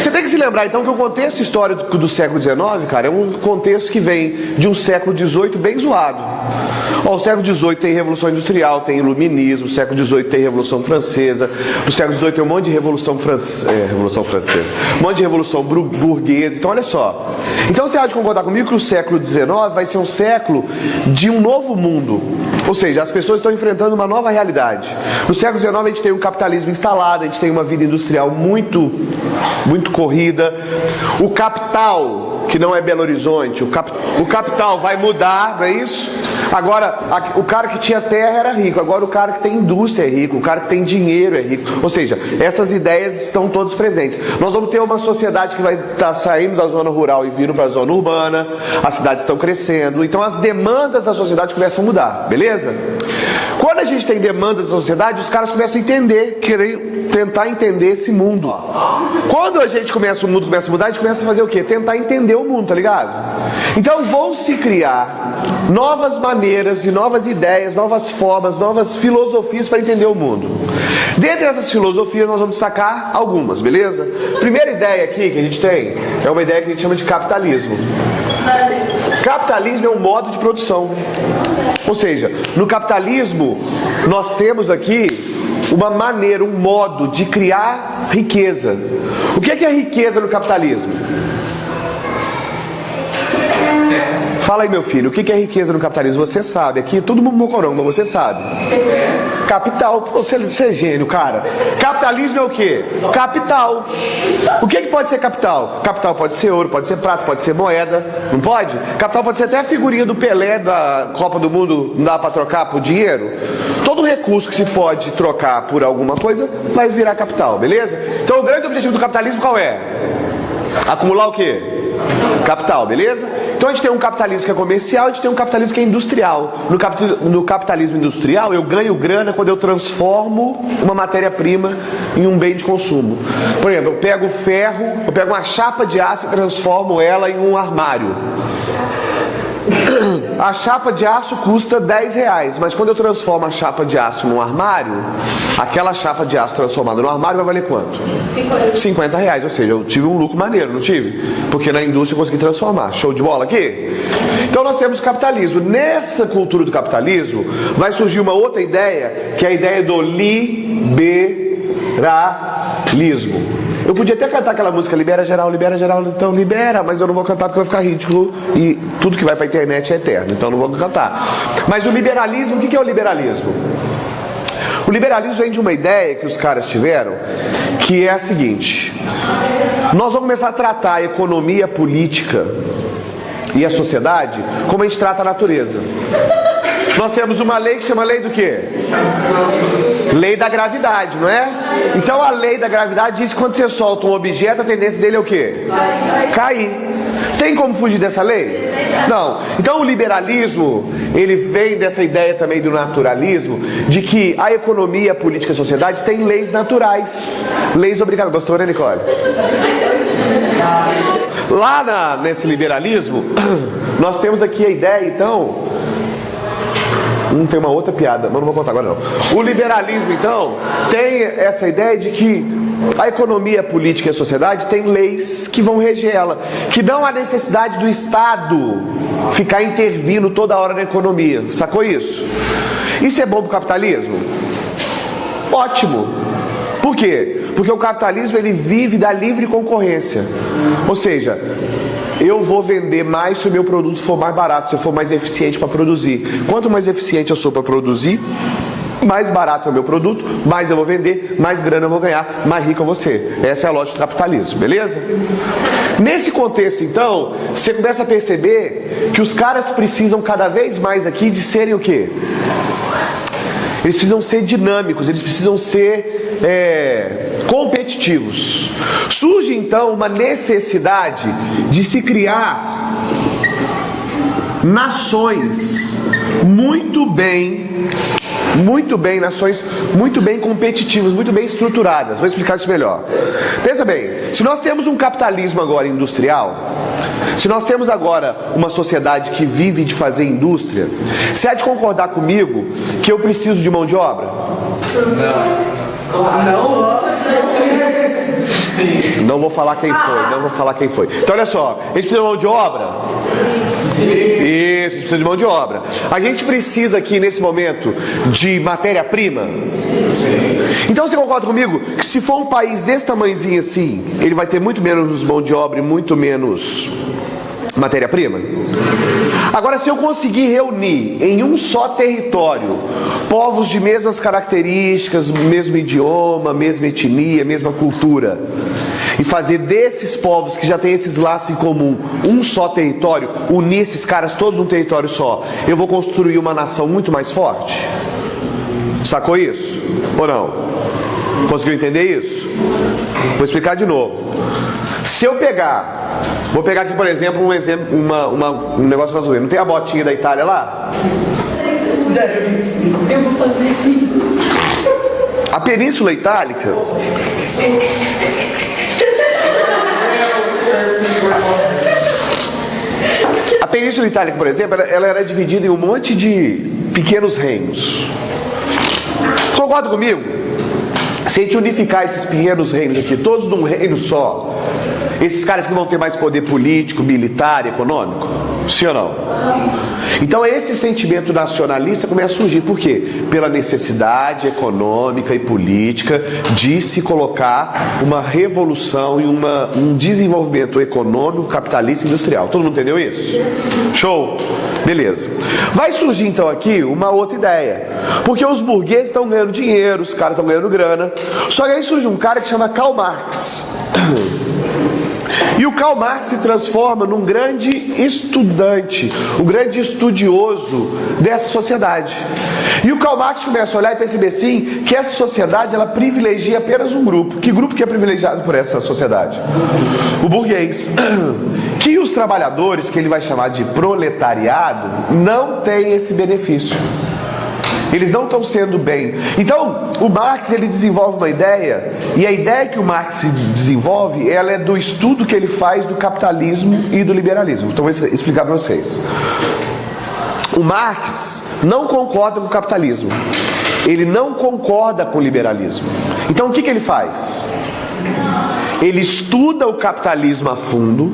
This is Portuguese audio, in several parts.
Você tem que se lembrar então que o contexto histórico do século XIX, cara, é um contexto que vem de um século XVIII bem zoado. Ó, o século XVIII tem Revolução Industrial, tem Iluminismo, o século XVIII tem Revolução Francesa, no século XVIII tem um monte de Revolução Francesa, um monte de Revolução burguesa. Então olha só, então você há de concordar comigo que o século XIX vai ser um século de um novo mundo. Ou seja, as pessoas estão enfrentando uma nova realidade. No século XIX a gente tem um capitalismo instalado, a gente tem uma vida industrial muito corrida. O capital, que não é Belo Horizonte, o capital vai mudar, não é isso? Agora, o cara que tinha terra era rico, agora o cara que tem indústria é rico, o cara que tem dinheiro é rico. Ou seja, essas ideias estão todas presentes. Nós vamos ter uma sociedade que vai estar saindo da zona rural e vindo para a zona urbana, as cidades estão crescendo, então as demandas da sociedade começam a mudar, beleza? Quando a gente tem demandas da sociedade, os caras começam a entender, querer tentar entender esse mundo. Quando o mundo começa a mudar, a gente começa a fazer o quê? Tentar entender o mundo, tá ligado? Então vão se criar novas maneiras e novas ideias, novas formas, novas filosofias para entender o mundo. Dentre essas filosofias nós vamos destacar algumas, beleza? Primeira ideia aqui que a gente tem é uma ideia que a gente chama de capitalismo. Capitalismo é um modo de produção. Ou seja, no capitalismo nós temos aqui uma maneira, um modo de criar riqueza. O que é riqueza no capitalismo? Fala aí, meu filho, o que é riqueza no capitalismo? Você sabe, aqui todo mundo mocorão, mas você sabe. Capital, você é gênio, cara. Capitalismo é o quê? Capital. O que pode ser capital? Capital pode ser ouro, pode ser prata, pode ser moeda, não pode? Capital pode ser até a figurinha do Pelé da Copa do Mundo, não dá pra trocar por dinheiro? Todo recurso que se pode trocar por alguma coisa vai virar capital, beleza? Então o grande objetivo do capitalismo qual é? Acumular o quê? Capital, beleza? Então a gente tem um capitalismo que é comercial, a gente tem um capitalismo que é industrial. No capitalismo industrial eu ganho grana quando eu transformo uma matéria-prima em um bem de consumo. Por exemplo, eu pego ferro, eu pego uma chapa de aço e transformo ela em um armário. A chapa de aço custa R$10, mas quando eu transformo a chapa de aço num armário, aquela chapa de aço transformada no armário vai valer quanto? R$50, ou seja, eu tive um lucro maneiro, não tive? Porque na indústria eu consegui transformar. Show de bola aqui? Então nós temos capitalismo. Nessa cultura do capitalismo vai surgir uma outra ideia, que é a ideia do liberalismo. Eu podia até cantar aquela música libera geral, então libera, mas eu não vou cantar porque vai ficar ridículo e tudo que vai pra internet é eterno, então eu não vou cantar. Mas o liberalismo, o que é o liberalismo? O liberalismo vem de uma ideia que os caras tiveram, que é a seguinte: nós vamos começar a tratar a economia, a política e a sociedade como a gente trata a natureza. Nós temos uma lei que chama lei do quê? Lei da gravidade, não é? Então a lei da gravidade diz que quando você solta um objeto, a tendência dele é o quê? Cair. Tem como fugir dessa lei? Não. Então o liberalismo, ele vem dessa ideia também do naturalismo, de que a economia, a política e a sociedade tem leis naturais. Leis obrigatórias. Gostou, né, Nicole? Lá nesse liberalismo, nós temos aqui a ideia, então... tem uma outra piada, mas não vou contar agora não. O liberalismo, então, tem essa ideia de que a economia, a política e a sociedade tem leis que vão reger ela, que não há necessidade do Estado ficar intervindo toda hora na economia. Sacou isso? Isso é bom pro capitalismo? Ótimo. Por quê? Porque o capitalismo ele vive da livre concorrência. Ou seja, eu vou vender mais se o meu produto for mais barato, se eu for mais eficiente para produzir. Quanto mais eficiente eu sou para produzir, mais barato é o meu produto, mais eu vou vender, mais grana eu vou ganhar, mais rico eu vou ser. Essa é a lógica do capitalismo, beleza? Nesse contexto, então, você começa a perceber que os caras precisam cada vez mais aqui de serem o quê? Eles precisam ser dinâmicos, eles precisam ser competitivos. Surge então uma necessidade de se criar nações nações muito bem competitivas, muito bem estruturadas. Vou explicar isso melhor. Pensa bem, se nós temos um capitalismo agora industrial, se nós temos agora uma sociedade que vive de fazer indústria, você há de concordar comigo que eu preciso de mão de obra? Não. Não vou falar quem foi, Então olha só, a gente precisa de mão de obra? Isso, a gente precisa de mão de obra. A gente precisa aqui nesse momento de matéria-prima? Então você concorda comigo que se for um país desse tamanhozinho assim, ele vai ter muito menos mão de obra e muito menos matéria-prima? Agora, se eu conseguir reunir em um só território povos de mesmas características, mesmo idioma, mesma etnia, mesma cultura, e fazer desses povos que já têm esses laços em comum um só território, unir esses caras todos num território só, eu vou construir uma nação muito mais forte? Sacou isso? Ou não? Conseguiu entender isso? Vou explicar de novo. Se eu pegar, vou pegar aqui por exemplo um negócio pra zoeira. Não tem a botinha da Itália lá? 0,25. Eu vou fazer aqui. A Península Itálica. A Península Itálica, por exemplo, ela era dividida em um monte de pequenos reinos. Concorda comigo? Se a gente unificar esses pequenos reinos aqui, todos num reino só, esses caras que vão ter mais poder político, militar, econômico? Sim ou não? Então esse sentimento nacionalista começa a surgir. Por quê? Pela necessidade econômica e política de se colocar uma revolução e um desenvolvimento econômico, capitalista e industrial. Todo mundo entendeu isso? Show? Beleza. Vai surgir então aqui uma outra ideia. Porque os burgueses estão ganhando dinheiro, os caras estão ganhando grana. Só que aí surge um cara que chama Karl Marx. E o Karl Marx se transforma num grande estudante, um grande estudioso dessa sociedade. E o Karl Marx começa a olhar e perceber assim, que essa sociedade ela privilegia apenas um grupo. Que grupo que é privilegiado por essa sociedade? O burguês. Que os trabalhadores, que ele vai chamar de proletariado, não têm esse benefício. Eles não estão sendo bem. Então, o Marx ele desenvolve uma ideia, e a ideia que o Marx desenvolve, ela é do estudo que ele faz do capitalismo e do liberalismo. Então, vou explicar para vocês. O Marx não concorda com o capitalismo. Ele não concorda com o liberalismo. Então, o que ele faz? Ele estuda o capitalismo a fundo,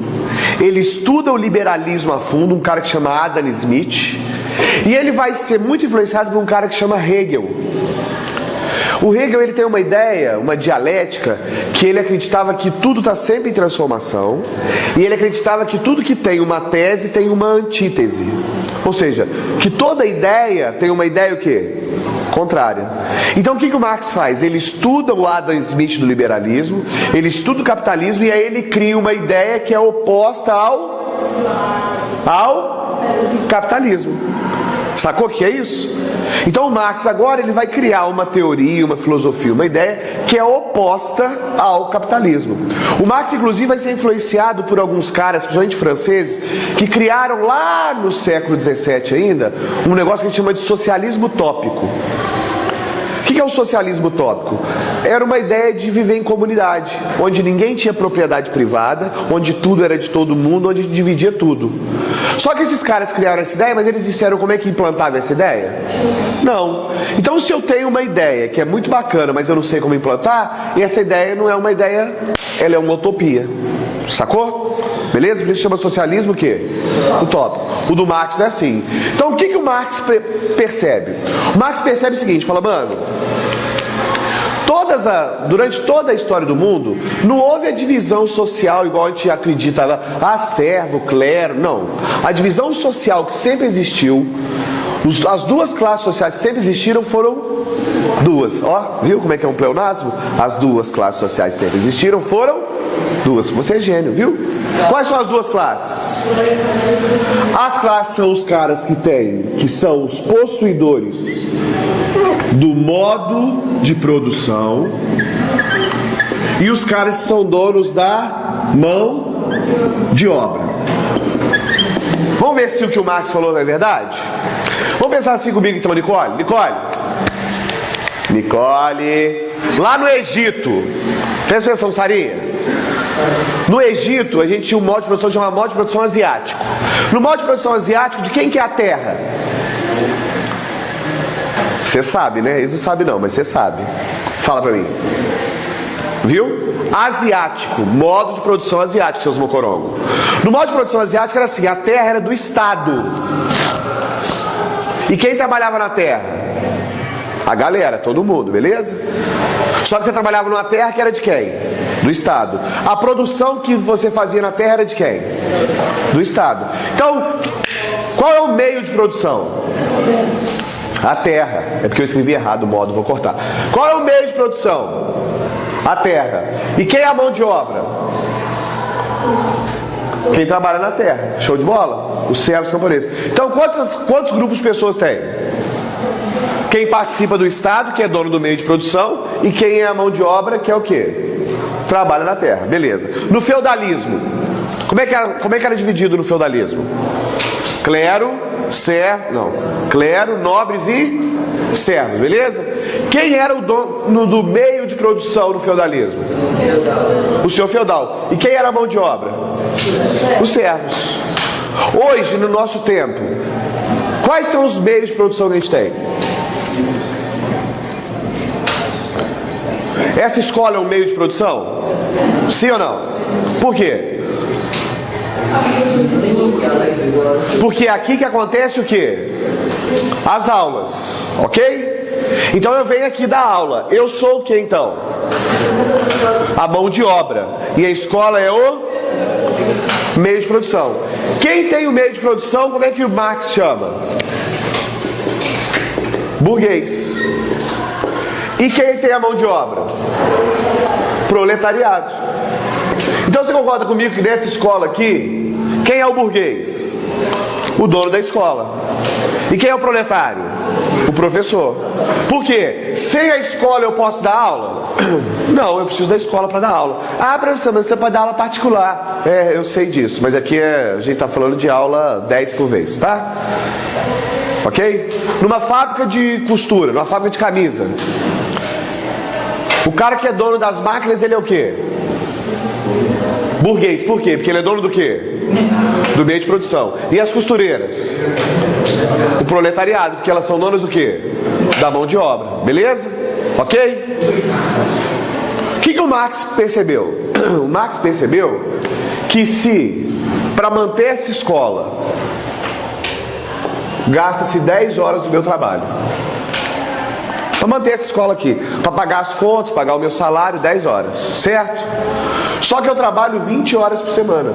ele estuda o liberalismo a fundo, um cara que chama Adam Smith, e ele vai ser muito influenciado por um cara que chama Hegel. O Hegel ele tem uma ideia, uma dialética, que ele acreditava que tudo está sempre em transformação, e ele acreditava que tudo que tem uma tese tem uma antítese. Ou seja, que toda ideia tem uma ideia o quê? Contrária. Então o que o Marx faz? Ele estuda o Adam Smith do liberalismo, ele estuda o capitalismo e aí ele cria uma ideia que é oposta ao capitalismo. Sacou o que é isso? Então o Marx agora ele vai criar uma teoria, uma filosofia, uma ideia que é oposta ao capitalismo. O Marx inclusive vai ser influenciado por alguns caras, principalmente franceses, que criaram lá no século XVII ainda um negócio que a gente chama de socialismo utópico. O que é o socialismo utópico? Era uma ideia de viver em comunidade, onde ninguém tinha propriedade privada, onde tudo era de todo mundo, onde dividia tudo. Só que esses caras criaram essa ideia, mas eles disseram como é que implantava essa ideia? Não. Então se eu tenho uma ideia que é muito bacana, mas eu não sei como implantar, essa ideia não é uma ideia, ela é uma utopia. Sacou? Beleza? Por isso chama socialismo o quê? Utópico. O do Marx não é assim. Então o que o Marx percebe? O Marx percebe o seguinte, fala, mano, durante toda a história do mundo, não houve a divisão social igual a gente acredita, servo, clero, não. A divisão social que sempre existiu, as duas classes sociais que sempre existiram foram duas. Ó, viu como é que é um pleonasmo? As duas classes sociais que sempre existiram foram duas. Você é gênio, viu? Quais são as duas classes? As classes são os caras que são os possuidores do modo de produção, e os caras que são donos da mão de obra. Vamos ver se o que o Marx falou é verdade? Vamos pensar assim comigo então, Nicole. Nicole, lá no Egito, presta atenção, Sarinha. No Egito, a gente tinha um modo de produção chamado modo de produção asiático. No modo de produção asiático, de quem que é a terra? Você sabe, né? Eles não sabem não, mas você sabe. Fala pra mim. Viu? Asiático, modo de produção asiático, seus mocorongo. No modo de produção asiático era assim, a terra era do Estado. E quem trabalhava na terra? A galera, todo mundo, beleza? Só que você trabalhava numa terra que era de quem? Do Estado. A produção que você fazia na terra era de quem? Do Estado. Então, qual é o meio de produção? A terra. É porque eu escrevi errado o modo, vou cortar. Qual é o meio de produção? A terra. E quem é a mão de obra? Quem trabalha na terra. Show de bola? Os servos camponeses. Então, quantos grupos de pessoas tem? Quem participa do Estado, que é dono do meio de produção, e quem é a mão de obra, que é o quê? Trabalha na terra. Beleza. No feudalismo, como é que era dividido no feudalismo? Clero, clero, nobres e servos, beleza? Quem era o dono do meio de produção no feudalismo? O senhor feudal. E quem era a mão de obra? Os servos. Hoje, no nosso tempo, quais são os meios de produção que a gente tem? Essa escola é um meio de produção? Sim ou não? Por quê? Porque é aqui que acontece o quê? As aulas, ok? Então eu venho aqui dar aula. Eu sou o que então? A mão de obra. E a escola é o meio de produção. Quem tem o meio de produção, como é que o Marx chama? Burguês. E quem tem a mão de obra? Proletariado. Então você concorda comigo que nessa escola aqui, quem é o burguês? O dono da escola. E quem é o proletário? O professor. Por quê? Sem a escola eu posso dar aula? Não, eu preciso da escola para dar aula. Ah, professor, mas você pode dar aula particular. É, eu sei disso, mas aqui a gente está falando de aula 10 por vez, tá? Ok? Numa fábrica de costura, numa fábrica de camisa, o cara que é dono das máquinas, ele é o quê? Burguês. Por quê? Porque ele é dono do quê? Do meio de produção. E as costureiras? O proletariado, porque elas são donas do quê? Da mão de obra. Beleza? Ok? O que o Marx percebeu? O Marx percebeu que se, para manter essa escola, gasta-se 10 horas do meu trabalho. Para manter essa escola aqui, para pagar as contas, pagar o meu salário, 10 horas, certo? Só que eu trabalho 20 horas por semana.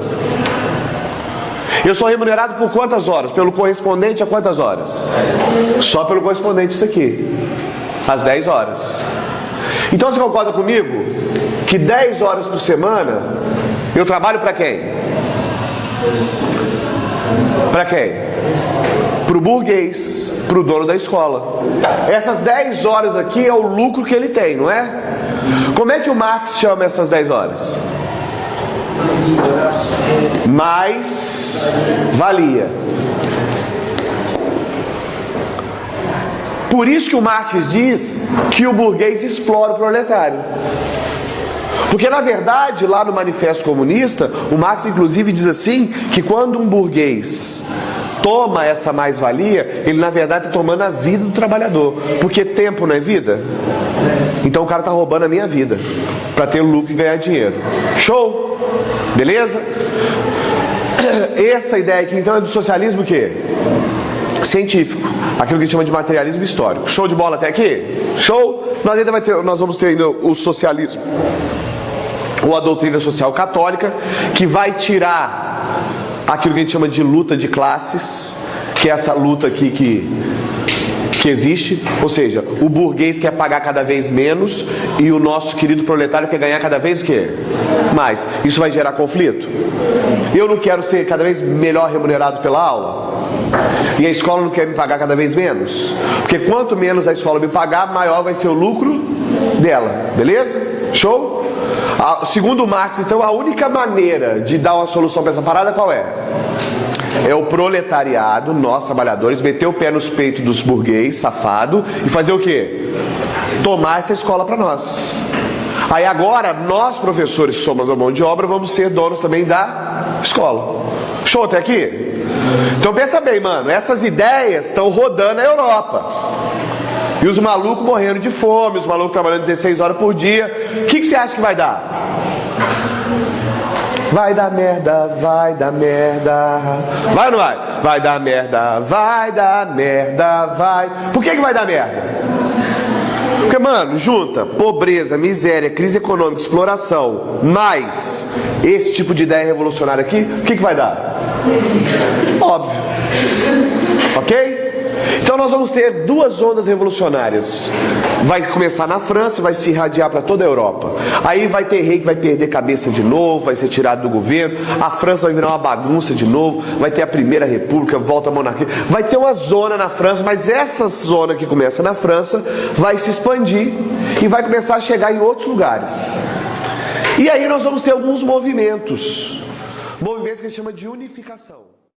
Eu sou remunerado por quantas horas? Pelo correspondente a quantas horas? Só pelo correspondente isso aqui, às 10 horas. Então você concorda comigo que 10 horas por semana eu trabalho para quem? Para quem? Para o burguês, para o dono da escola. Essas 10 horas aqui é o lucro que ele tem, não é? Como é que o Marx chama essas 10 horas? Mais valia. Por isso que o Marx diz que o burguês explora o proletário. Porque na verdade, lá no Manifesto Comunista, o Marx inclusive diz assim, que quando um burguês toma essa mais-valia, ele na verdade está tomando a vida do trabalhador. Porque tempo não é vida? Então o cara está roubando a minha vida para ter lucro e ganhar dinheiro. Show? Beleza? Essa ideia aqui então é do socialismo o quê? Científico. Aquilo que a gente chama de materialismo histórico. Show de bola até aqui? Show? Nós vamos ter ainda o socialismo, ou a doutrina social católica, que vai tirar aquilo que a gente chama de luta de classes, que é essa luta aqui que existe, ou seja, o burguês quer pagar cada vez menos e o nosso querido proletário quer ganhar cada vez o quê? Mais. Isso vai gerar conflito? Eu não quero ser cada vez melhor remunerado pela aula? E a escola não quer me pagar cada vez menos? Porque quanto menos a escola me pagar, maior vai ser o lucro dela. Beleza? Show? Segundo o Marx, então, a única maneira de dar uma solução para essa parada qual é? É o proletariado, nós trabalhadores, meter o pé nos peitos dos burguês, safado, e fazer o quê? Tomar essa escola para nós. Aí agora, nós professores que somos a mão de obra, vamos ser donos também da escola. Show até aqui? Então pensa bem, mano, essas ideias estão rodando a Europa. E os malucos morrendo de fome, os malucos trabalhando 16 horas por dia. O que você acha que vai dar? Vai dar merda, vai dar merda. Vai ou não vai? Vai dar merda, vai dar merda, vai. Por que vai dar merda? Porque, mano, junta pobreza, miséria, crise econômica, exploração, mais esse tipo de ideia revolucionária aqui, o que vai dar? Óbvio. Ok? Então nós vamos ter duas ondas revolucionárias. Vai começar na França, vai se irradiar para toda a Europa. Aí vai ter rei que vai perder cabeça de novo, vai ser tirado do governo. A França vai virar uma bagunça de novo. Vai ter a Primeira República, volta a monarquia. Vai ter uma zona na França, mas essa zona que começa na França vai se expandir e vai começar a chegar em outros lugares. E aí nós vamos ter alguns movimentos. Movimentos que a gente chama de unificação.